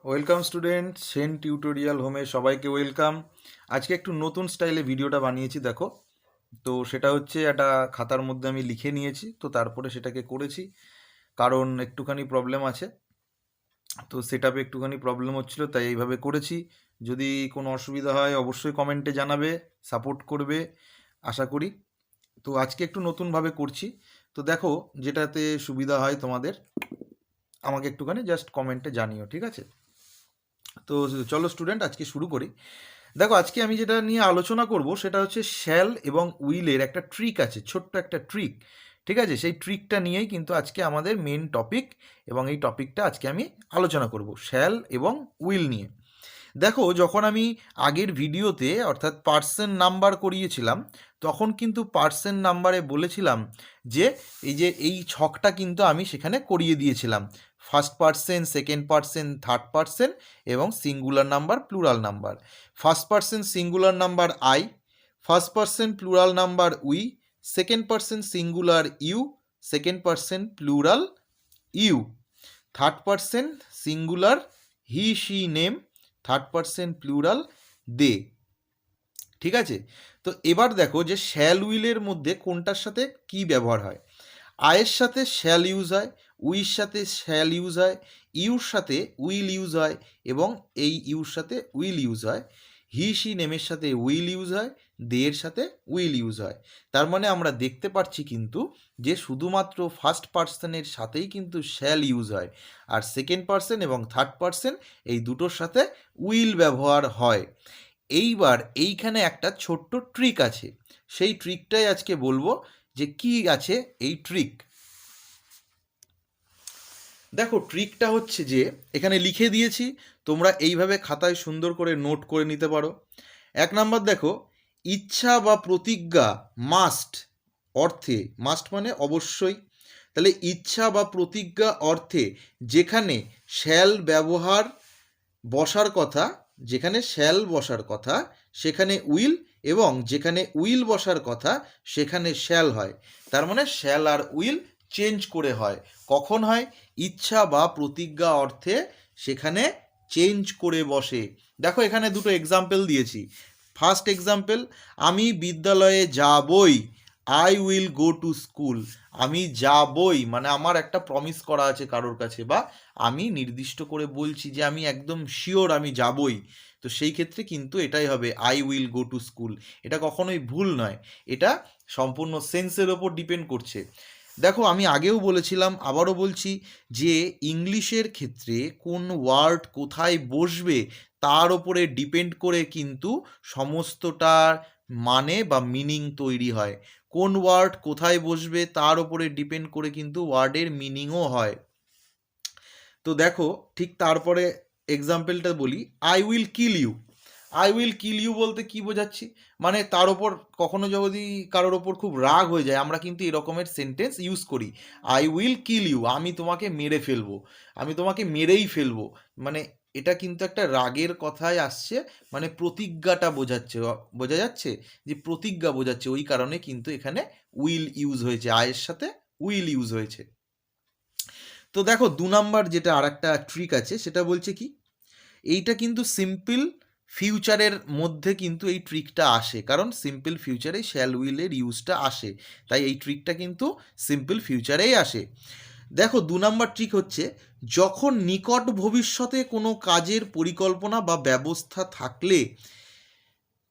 Welcome student, Sen tutorial হোমে সবাইকে welcome. আজকে একটু নতুন স্টাইলে ভিডিওটা বানিয়েছি, দেখো। তো সেটা হচ্ছে একটা খাতার মধ্যে আমি লিখে নিয়েছি, তো তারপরে সেটাকে করেছি। কারণ একটুখানি প্রবলেম আছে, তো সেটআপে একটুখানি প্রবলেম হচ্ছিল, তাই এইভাবে করেছি। যদি কোনো অসুবিধা হয় অবশ্যই কমেন্টে জানাবে, সাপোর্ট করবে আশা করি। তো আজকে একটু নতুনভাবে করছি, তো দেখো যেটাতে সুবিধা হয় তোমাদের আমাকে একটুখানি জাস্ট কমেন্টে জানিও, ঠিক আছে? তো চলো স্টুডেন্ট, আজকে শুরু করি। দেখো আজকে আমি যেটা নিয়ে আলোচনা করব সেটা হচ্ছে শ্যাল এবং উইলের একটা ট্রিক আছে, ছোট্ট একটা ট্রিক। ঠিক আছে, সেই ট্রিকটা নিয়েই কিন্তু আজকে আমাদের মেন টপিক, এবং এই টপিকটা আজকে আমি আলোচনা করব শ্যাল এবং উইল নিয়ে। দেখো, যখন আমি আগের ভিডিওতে অর্থাৎ পার্সন নাম্বার করিয়েছিলাম, তখন কিন্তু পার্সন নাম্বারে বলেছিলাম যে এই ছকটা কিন্তু আমি সেখানে করিয়ে দিয়েছিলাম। First person, second person, third person এবং singular number, plural number. First person singular number I, first person plural number we, second person singular you, second person plural you, third person singular he she name, third person plural they. ঠিক আছে, তো এবার দেখো যে shall উইলের মধ্যে কোনটার সাথে কি ব্যবহার হয়। আয়ের সাথে শ্যাল ইউজ হয়, উইর সাথে শ্যাল ইউজ হয়, ইউর সাথে উইল ইউজ হয়, এবং এই ইউর সাথে উইল ইউজ হয়। হি শি নেমের সাথে উইল ইউজ হয়, দের সাথে উইল ইউজ হয়। তার মানে আমরা দেখতে পাচ্ছি কিন্তু যে শুধুমাত্র ফার্স্ট পার্সনের সাথেই কিন্তু শ্যাল ইউজ হয়, আর সেকেন্ড পার্সন এবং থার্ড পার্সন এই দুটোর সাথে উইল ব্যবহার হয়। এইবার এইখানে একটা ছোট্ট ট্রিক আছে, সেই ট্রিকটাই আজকে বলবো যে কি আছে এই ট্রিক। দেখো, ট্রিকটা হচ্ছে যে এখানে লিখে দিয়েছি, তোমরা এইভাবে খাতায় সুন্দর করে নোট করে নিতে পারো। এক নাম্বার দেখো, ইচ্ছা বা প্রতিজ্ঞা মাস্ট অর্থে, মাস্ট মানে অবশ্যই, তাহলে ইচ্ছা বা প্রতিজ্ঞা অর্থে যেখানে শ্যাল ব্যবহার বসার কথা, যেখানে শ্যাল বসার কথা সেখানে উইল, এবং যেখানে উইল বসার কথা সেখানে শ্যাল হয়। তার মানে শ্যাল আর উইল চেঞ্জ করে হয়। কখন হয়? ইচ্ছা বা প্রতিজ্ঞা অর্থে সেখানে চেঞ্জ করে বসে। দেখো এখানে দুটো এক্সাম্পল দিয়েছি। ফার্স্ট এক্সাম্পল, আমি বিদ্যালয়ে যাবই, I will go to school. আমি যাবই মানে আমার একটা প্রমিস করা আছে কারোর কাছে, বা আমি নির্দিষ্ট করে বলছি যে আমি একদম শিওর আমি যাবই, তো সেই ক্ষেত্রে কিন্তু এটাই হবে I will go to school. এটা কখনোই ভুল নয়, এটা সম্পূর্ণ সেন্সের ওপর ডিপেন্ড করছে। দেখো আমি আগেও বলেছিলাম, আবারও বলছি, যে ইংলিশের ক্ষেত্রে কোন ওয়ার্ড কোথায় বসবে তার ওপরে ডিপেন্ড করে কিন্তু সমস্তটার মানে বা মিনিং তৈরি হয়। কোন ওয়ার্ড কোথায় বসবে তার ওপরে ডিপেন্ড করে কিন্তু ওয়ার্ডের মিনিংও হয়। তো দেখো, ঠিক তারপরে এক্সাম্পলটা বলি, I will kill you. I will kill you বলতে কি বোঝাচ্ছি, মানে তার ওপর কখনো যদি কারোর ওপর খুব রাগ হয়ে যায়, আমরা কিন্তু এরকমের সেন্টেন্স ইউজ করি, আই উইল কিল ইউ, আমি তোমাকে মেরে ফেলবো, আমি তোমাকে মেরেই ফেলবো। মানে এটা কিন্তু একটা রাগের কথায় আসছে, মানে প্রতিজ্ঞাটা বোঝাচ্ছে, বোঝা যাচ্ছে যে প্রতিজ্ঞা বোঝাচ্ছে, ওই কারণে কিন্তু এখানে উইল ইউজ হয়েছে, আয়ের সাথে উইল ইউজ হয়েছে। তো দেখো 2 নাম্বার যেটা আর একটা ট্রিক আছে, সেটা বলছে কি, এইটা কিন্তু সিম্পল ফিউচারের মধ্যে কিন্তু এই ট্রিকটা আসে, কারণ সিম্পল ফিউচারে শ্যাল উইলের ইউজটা আসে, তাই এই ট্রিকটা কিন্তু সিম্পল ফিউচারেই আসে। দেখো 2 নাম্বার ট্রিক হচ্ছে, যখন নিকট ভবিষ্যতে কোনো কাজের পরিকল্পনা বা ব্যবস্থা থাকলে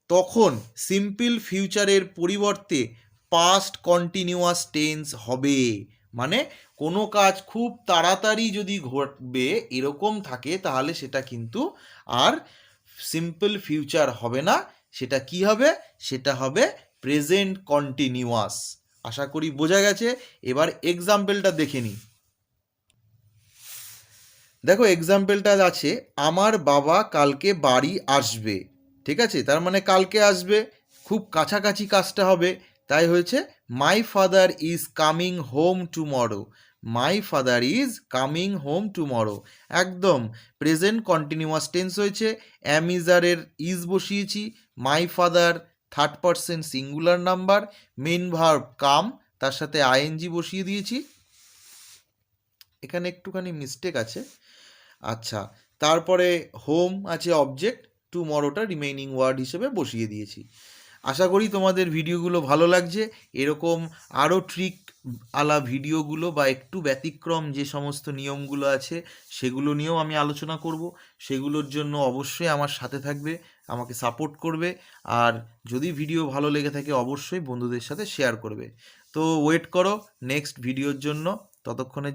তখন সিম্পল ফিউচারের পরিবর্তে পাস্ট কন্টিনিউয়াস টেন্স হবে। মানে কোনো কাজ খুব তাড়াতাড়ি যদি ঘটবে এরকম থাকে, তাহলে সেটা কিন্তু আর সিম্পল ফিউচার হবে না, সেটা কি হবে? সেটা হবে প্রেজেন্ট কন্টিনিউয়াস। আশা করি বোঝা গেছে। এবার এক্সাম্পলটা দেখে নিই। দেখো এক্সাম্পলটা আছে, আমার বাবা কালকে বাড়ি আসবে। ঠিক আছে, তার মানে কালকে আসবে, খুব কাছাকাছি কাজটা হবে, তাই হয়েছে my father is coming home tomorrow. My father is coming home tomorrow, একদম প্রেজেন্ট কন্টিনিউয়াস টেন্স হয়েছে। অ্যামিজারের ইজ বসিয়েছি, my father third person singular number, main verb come, তার সাথে আইএনজি বসিয়ে দিয়েছি। এখানে একটুখানি মিস্টেক আছে। আচ্ছা, তারপরে হোম আছে অবজেক্ট, টুমরোটা রিমেইনিং ওয়ার্ড হিসেবে বসিয়ে দিয়েছি। আশা করি তোমাদের ভিডিওগুলো ভালো লাগছে। এরকম আরও ট্রিক আলা ভিডিওগুলো বা একটু ব্যতিক্রম যে সমস্ত নিয়মগুলো আছে সেগুলো নিয়েও আমি আলোচনা করব। সেগুলোর জন্য অবশ্যই আমার সাথে থাকবে, আমাকে সাপোর্ট করবে। আর যদি ভিডিও ভালো লেগে থাকে অবশ্যই বন্ধুদের সাথে শেয়ার করবে। তো ওয়েট করো নেক্সট ভিডিওর জন্য। ততক্ষণে